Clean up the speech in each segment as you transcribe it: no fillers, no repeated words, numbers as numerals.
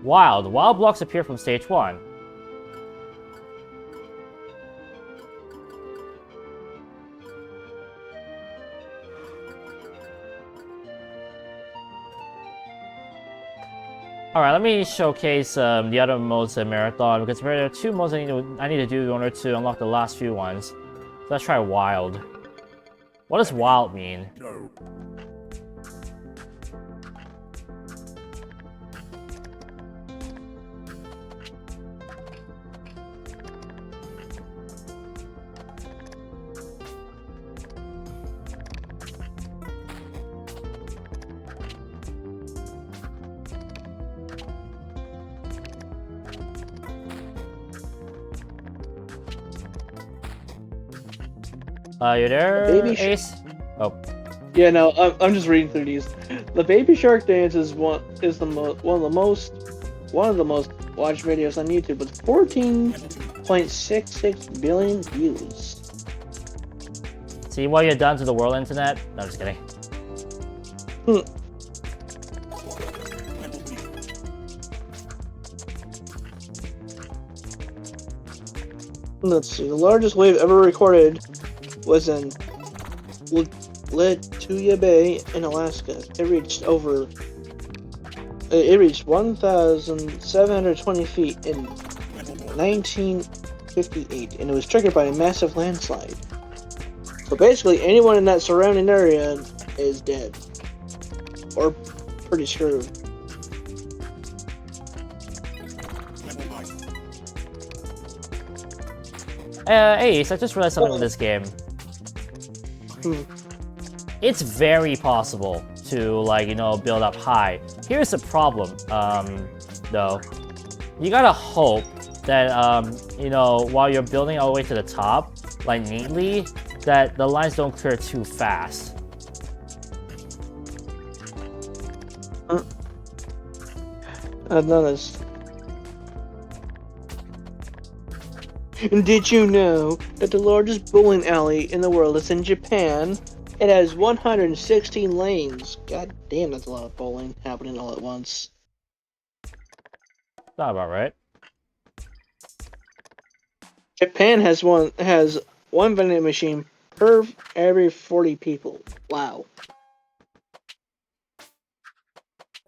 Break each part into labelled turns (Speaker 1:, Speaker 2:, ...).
Speaker 1: Wild. Wild blocks appear from stage 1. Alright, let me showcase the other modes in Marathon, because there are 2 modes I need to do in order to unlock the last few ones. So let's try Wild. What does Wild mean? You there, Ace? Oh.
Speaker 2: Yeah, no, I'm just reading through these. The Baby Shark dance is one of the most watched videos on YouTube with 14.66 billion views.
Speaker 1: See what you've done to the world internet? No, I'm just kidding.
Speaker 2: Let's see. The largest wave ever recorded was in Lituya Bay in Alaska. It reached 1,720 feet in 1958, and it was triggered by a massive landslide. So basically, anyone in that surrounding area is dead, or pretty screwed.
Speaker 1: Ace, I just realized something with this game. It's very possible to, like, you know, build up high. Here's the problem, though. You gotta hope that, you know, while you're building all the way to the top, like, neatly, that the lines don't clear too fast.
Speaker 2: I've noticed. Did you know that the largest bowling alley in the world is in Japan? It has 116 lanes. God damn, that's a lot of bowling happening all at once.
Speaker 1: Not about right.
Speaker 2: Japan has one vending machine per every 40 people. Wow.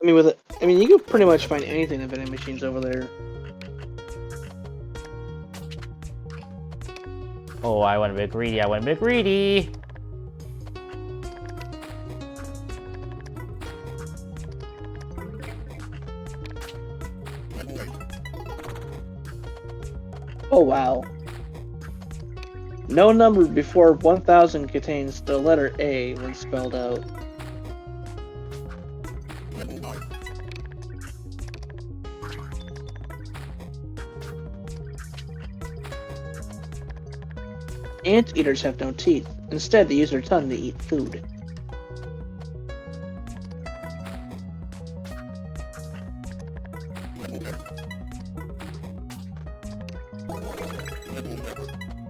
Speaker 2: I mean, you can pretty much find anything in vending machines over there.
Speaker 1: Oh, I went a bit greedy.
Speaker 2: Oh, wow. No number before 1000 contains the letter A when spelled out. Anteaters have no teeth. Instead, they use their tongue to eat food.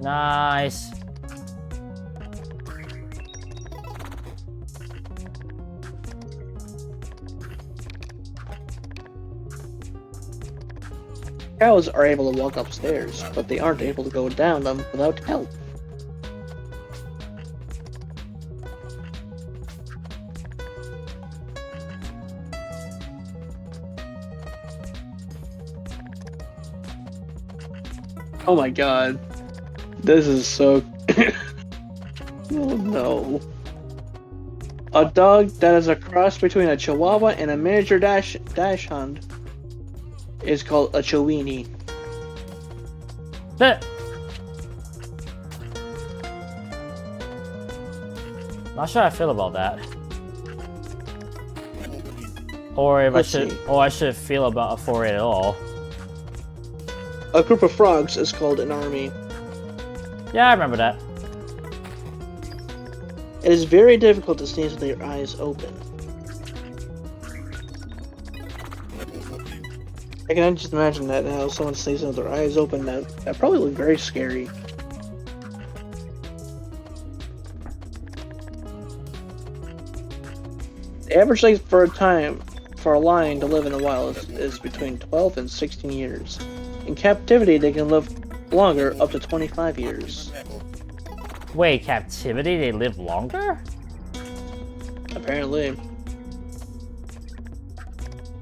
Speaker 1: Nice.
Speaker 2: Cows are able to walk upstairs, but they aren't able to go down them without help. Oh my god. This is so... Oh no. A dog that is a cross between a Chihuahua and a miniature dachshund is called a Chiweenie.
Speaker 1: Not sure how I feel about that. Or if I should feel about for it at all.
Speaker 2: A group of frogs is called an army.
Speaker 1: Yeah, I remember that.
Speaker 2: It is very difficult to sneeze with your eyes open. I can just imagine that now, someone sneezing with their eyes open, that probably look very scary. The average length for a time for a lion to live in the wild is between 12 and 16 years. In captivity, they can live longer, up to 25 years.
Speaker 1: Wait, captivity? They live longer?
Speaker 2: Apparently.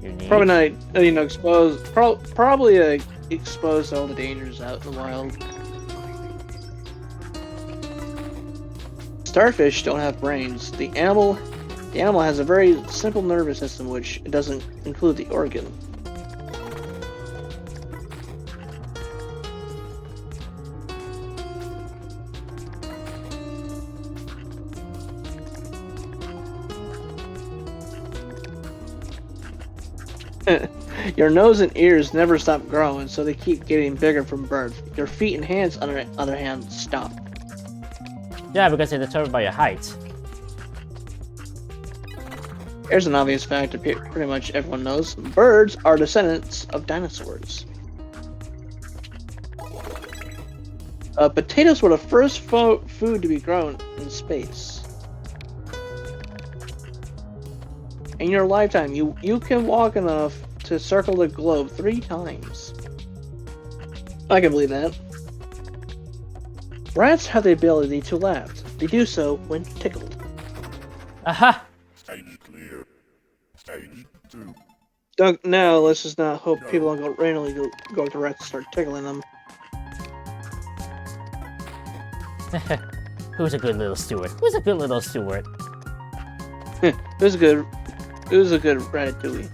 Speaker 1: Unique.
Speaker 2: Probably not, exposed. Probably exposed to all the dangers out in the wild. Starfish don't have brains. The animal has a very simple nervous system, which doesn't include the organ. Your nose and ears never stop growing, so they keep getting bigger from birth. Your feet and hands, on the other hand, stop.
Speaker 1: Yeah, because they're determined by your height.
Speaker 2: Here's an obvious fact that pretty much everyone knows. Birds are descendants of dinosaurs. Potatoes were the first food to be grown in space. In your lifetime, you can walk enough to circle the globe 3 times. I can believe that. Rats have the ability to laugh. They do so when tickled.
Speaker 1: Aha!
Speaker 2: Now, let's just not hope people don't go randomly go to rats and start tickling them.
Speaker 1: Who's a good little steward? Who's a good little steward?
Speaker 2: Who's a good ratatouille?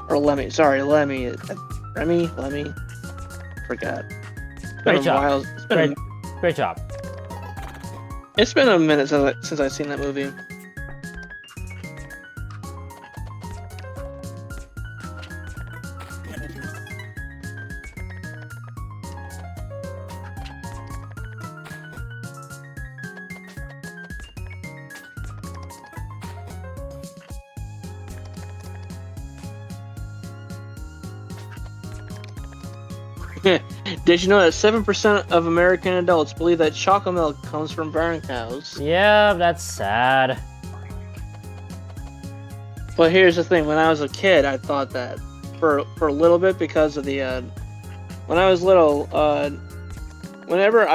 Speaker 2: Or Lemmy. Sorry, Lemmy. Remy? Lemmy? Forgot.
Speaker 1: Great job. Great job.
Speaker 2: It's been a minute since I've seen that movie. Did you know that 7% of American adults believe that chocolate milk comes from brown cows?
Speaker 1: Yeah, that's sad.
Speaker 2: But here's the thing, when I was a kid, I thought that for a little bit because of the, when I was little, whenever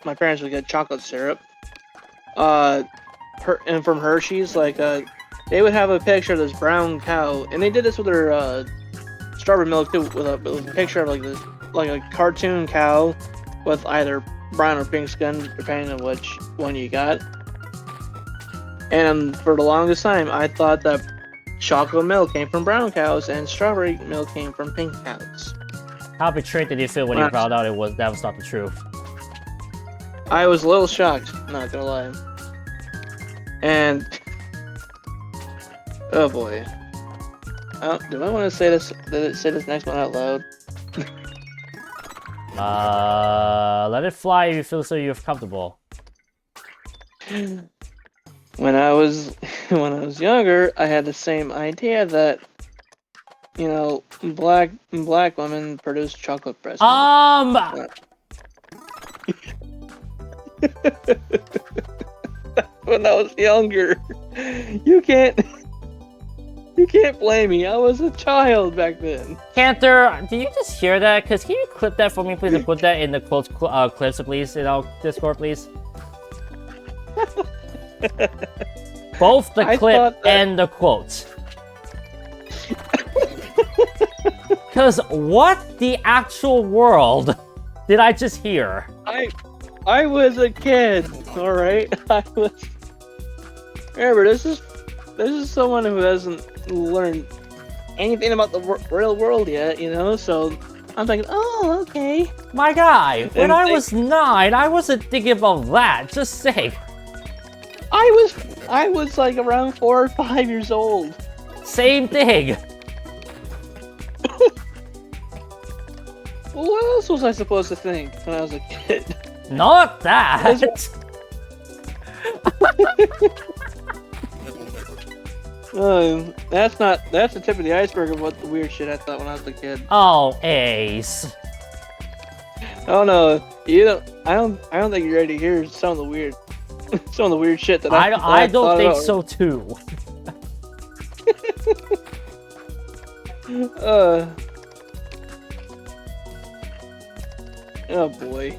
Speaker 2: my parents would get chocolate syrup, and from Hershey's, they would have a picture of this brown cow, and they did this with their, strawberry milk too, with a picture of like a cartoon cow with either brown or pink skin, depending on which one you got. And for the longest time, I thought that chocolate milk came from brown cows and strawberry milk came from pink cows.
Speaker 1: How betrayed did you feel when you found out that was not the truth?
Speaker 2: I was a little shocked, not gonna lie. And oh boy. Do I want to say this next one out loud?
Speaker 1: Let it fly if you feel so you're comfortable.
Speaker 2: When I was younger, I had the same idea that black women produce chocolate breast milk. When I was younger, you can't blame me. I was a child back then.
Speaker 1: Cantor, did you just hear that? Can you clip that for me, please, and put that in the quotes, clips, please, in our Discord, please? Both the clip and the quotes. Because what the actual world did I just hear?
Speaker 2: I was a kid, alright? Remember, this is someone who hasn't learned anything about the real world yet, so I'm thinking, oh, okay.
Speaker 1: My guy, when I was 9, I wasn't thinking about that, just say.
Speaker 2: I was like around 4 or 5 years old.
Speaker 1: Same thing.
Speaker 2: Well, what else was I supposed to think when I was a kid?
Speaker 1: Not that!
Speaker 2: That's the tip of the iceberg of what the weird shit I thought when I was a kid.
Speaker 1: Oh, Ace.
Speaker 2: Oh no, I don't think you're ready to hear some of the weird some of the weird shit that
Speaker 1: I don't
Speaker 2: thought
Speaker 1: think
Speaker 2: about.
Speaker 1: so too.
Speaker 2: Oh boy.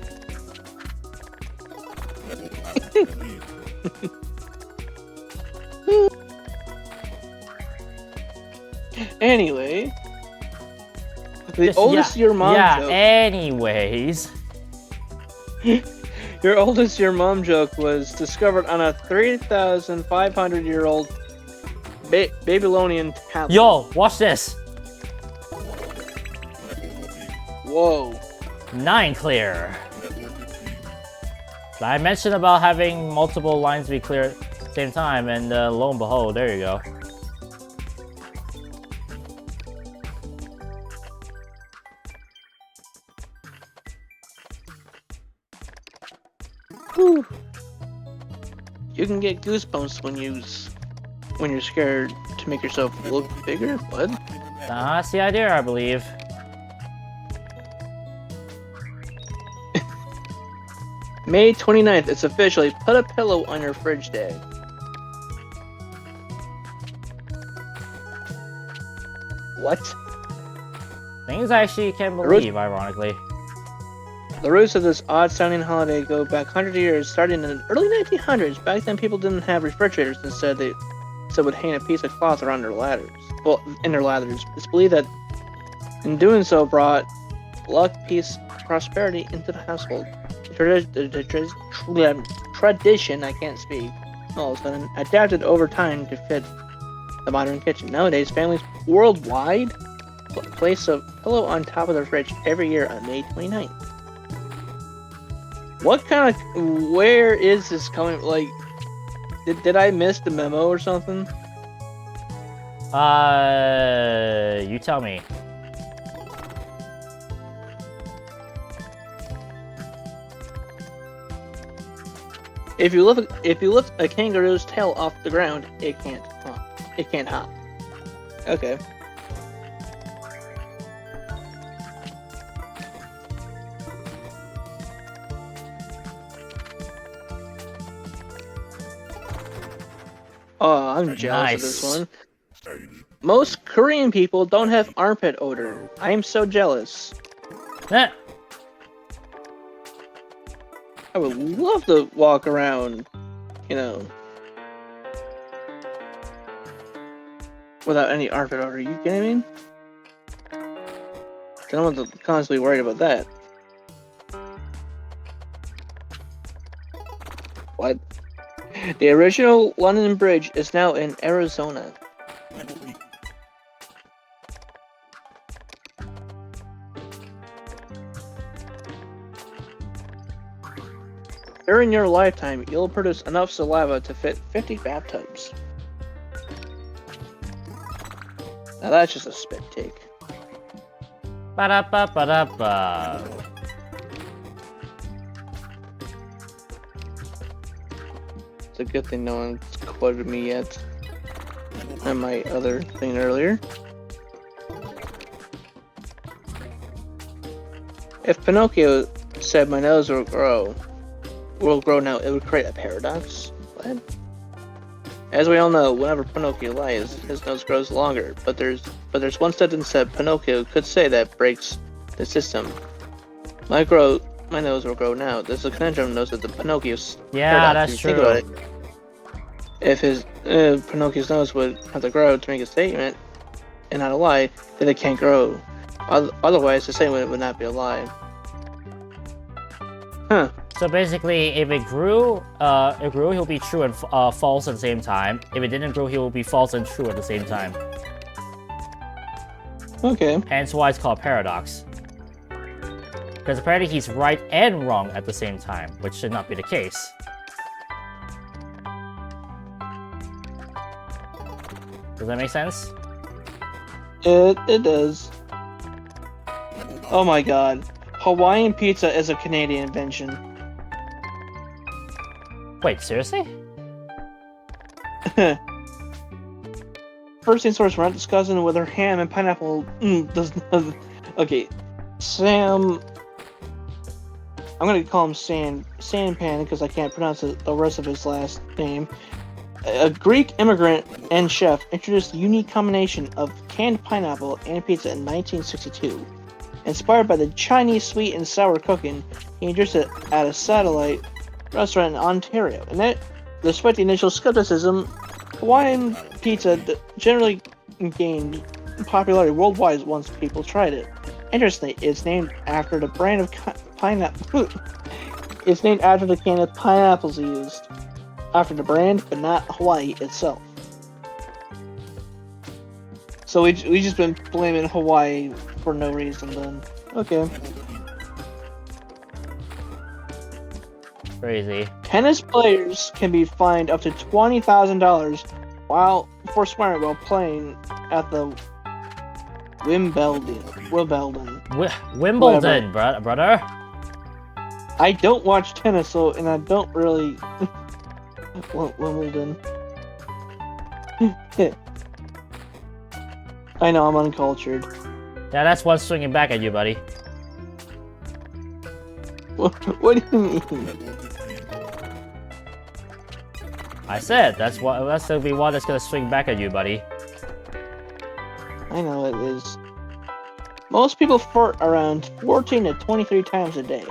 Speaker 2: Anyway, the oldest your mom joke.
Speaker 1: Anyways.
Speaker 2: Your oldest your mom joke was discovered on a 3,500-year-old Babylonian tablet.
Speaker 1: Yo, watch this.
Speaker 2: Whoa.
Speaker 1: 9 clear. I mentioned about having multiple lines be clear at the same time, and lo and behold, there you go.
Speaker 2: Whew. You can get goosebumps when you're scared to make yourself look bigger. What?
Speaker 1: That's the idea, I believe.
Speaker 2: May 29th, it's officially Put a Pillow on Your Fridge Day. What?
Speaker 1: Things I actually can't believe, ironically.
Speaker 2: The roots of this odd-sounding holiday go back 100 years, starting in the early 1900s. Back then, people didn't have refrigerators. Instead, they would hang a piece of cloth around their ladders. Well, in their ladders. It's believed that in doing so brought luck, peace, prosperity into the household. The tradition, I can't speak, all of a sudden adapted over time to fit the modern kitchen. Nowadays, families worldwide place a pillow on top of their fridge every year on May 29th. What kind of... Where is this coming... Like... Did I miss the memo or something?
Speaker 1: You tell me.
Speaker 2: If you lift a kangaroo's tail off the ground, it can't hop. Okay. Oh, I'm jealous of this one. Most Korean people don't have armpit odor. I am so jealous.
Speaker 1: Eh.
Speaker 2: I would love to walk around, you know, without any armpit odor. Are you kidding me? I don't want to constantly worried about that. What? The original London Bridge is now in Arizona. During your lifetime, you'll produce enough saliva to fit 50 bathtubs. Now that's just a spit take.
Speaker 1: Ba-da-ba-ba-da-ba.
Speaker 2: It's a good thing no one's quoted me yet on my other thing earlier. If Pinocchio said my nose will grow now, it would create a paradox. What? As we all know, whenever Pinocchio lies, his nose grows longer. But there's one sentence that Pinocchio could say that breaks the system. My nose will grow now. There's a conundrum knows that the Pinocchio's paradox.
Speaker 1: That's true.
Speaker 2: Think about it. If his Pinocchio's nose would have to grow to make a statement and not a lie, then it can't grow. Otherwise, the statement would not be a lie. Huh.
Speaker 1: So basically, if it grew, he'll be true and false at the same time. If it didn't grow, he will be false and true at the same time.
Speaker 2: Okay.
Speaker 1: Hence why it's called paradox. Because apparently he's right and wrong at the same time, which should not be the case. Does that make sense?
Speaker 2: It does. Oh my god. Hawaiian pizza is a Canadian invention.
Speaker 1: Wait, seriously?
Speaker 2: First things first, we're not discussing whether ham and pineapple does. Okay, Sam. I'm gonna call him Sandpan because I can't pronounce the rest of his last name. A Greek immigrant and chef introduced a unique combination of canned pineapple and pizza in 1962. Inspired by the Chinese sweet and sour cooking, he introduced it at a satellite restaurant in Ontario. And that, despite the initial skepticism, Hawaiian pizza generally gained popularity worldwide once people tried it. Interestingly, it's named after the brand of pineapple. It's named after the can of pineapples used. After the brand, but not Hawaii itself. So we just been blaming Hawaii for no reason then. Okay.
Speaker 1: Crazy.
Speaker 2: Tennis players can be fined up to $20,000 for swearing while playing at the Wimbledon.
Speaker 1: Wimbledon, brother.
Speaker 2: I don't watch tennis, and I don't really want Wimbledon. I know, I'm uncultured.
Speaker 1: Yeah, that's one swinging back at you, buddy.
Speaker 2: What do you mean?
Speaker 1: I said that's gonna be one that's gonna swing back at you, buddy.
Speaker 2: I know it is. Most people fart around 14 to 23 times a day.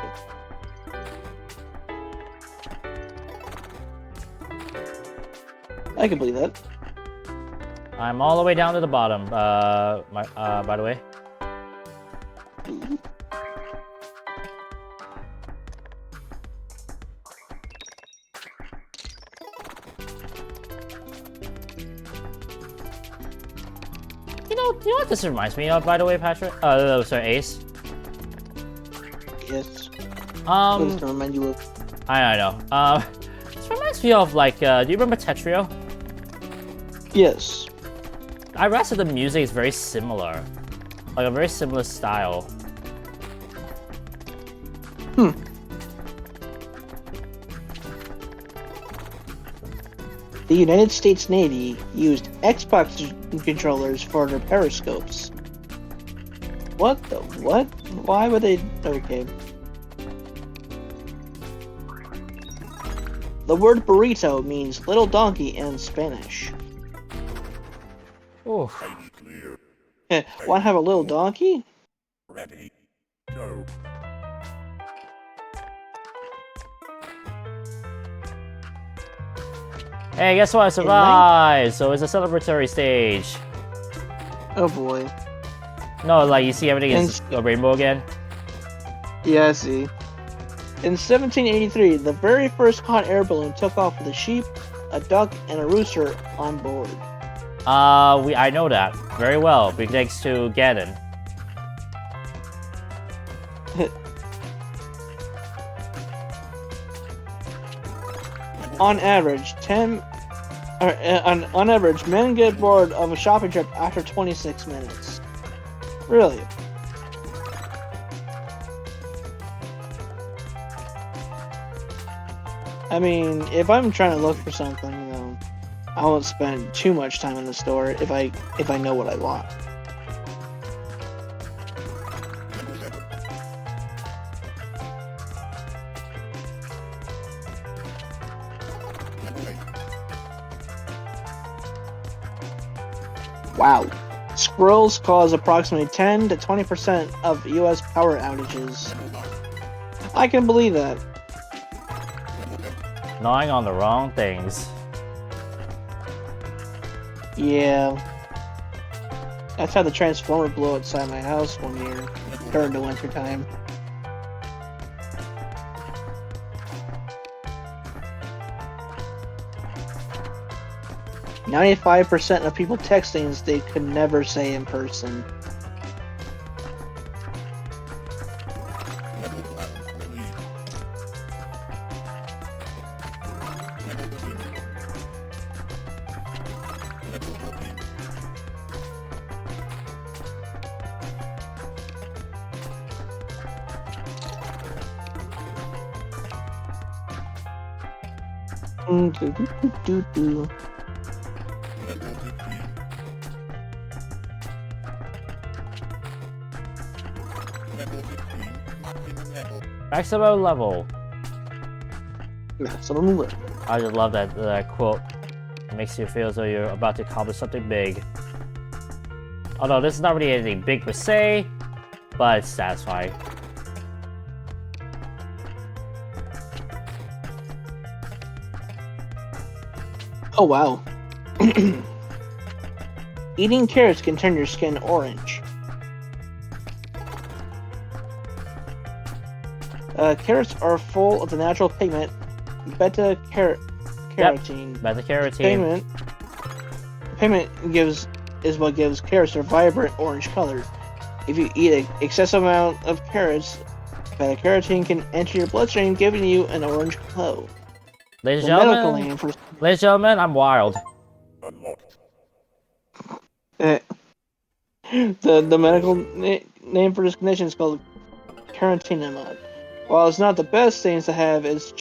Speaker 2: I can believe that.
Speaker 1: I'm all the way down to the bottom. By the way. You know what this reminds me of, by the way, Patrick? Oh, sorry, Ace.
Speaker 2: Yes. What does it remind you of?
Speaker 1: I know. This reminds me of, like, do you remember Tetrio?
Speaker 2: Yes.
Speaker 1: I read that the music is very similar. Like, a very similar style.
Speaker 2: The United States Navy used Xbox controllers for their periscopes. What the what? Why would they? Okay. The word burrito means little donkey in Spanish.
Speaker 1: Ooh.
Speaker 2: Want to have a little donkey?
Speaker 3: Ready, go.
Speaker 1: Hey, guess what? I survived! So it's a celebratory stage.
Speaker 2: Oh boy.
Speaker 1: No, like, you see everything is a rainbow again?
Speaker 2: Yeah, I see. In 1783, the very first hot air balloon took off with a sheep, a duck, and a rooster on board.
Speaker 1: I know that very well, thanks to Gannon. On average, men get bored of a shopping trip after 26 minutes. Really? I mean, if I'm trying to look for something, you know, I won't spend too much time in the store if I know what I want. Wow. Squirrels cause approximately 10 to 20% of US power outages. I can believe that. Gnawing on the wrong things.
Speaker 2: Yeah. That's how the transformer blew outside my house one year during the winter time. "95% of people text things they could never say in person." Do.
Speaker 1: Maximum level.
Speaker 2: Maximum level.
Speaker 1: I just love that quote. It makes you feel as though you're about to accomplish something big. Although this is not really anything big per se, but it's satisfying.
Speaker 2: Oh wow. Eating carrots can turn your skin orange. Carrots are full of the natural pigment beta-carotene.
Speaker 1: Beta-carotene.
Speaker 2: Pigment is what gives carrots their vibrant orange color. If you eat an excessive amount of carrots, beta-carotene can enter your bloodstream, giving you an orange glow.
Speaker 1: Ladies and gentlemen, I'm wild.
Speaker 2: The medical name for this condition is called carotenema. While it's not the best things to have, it's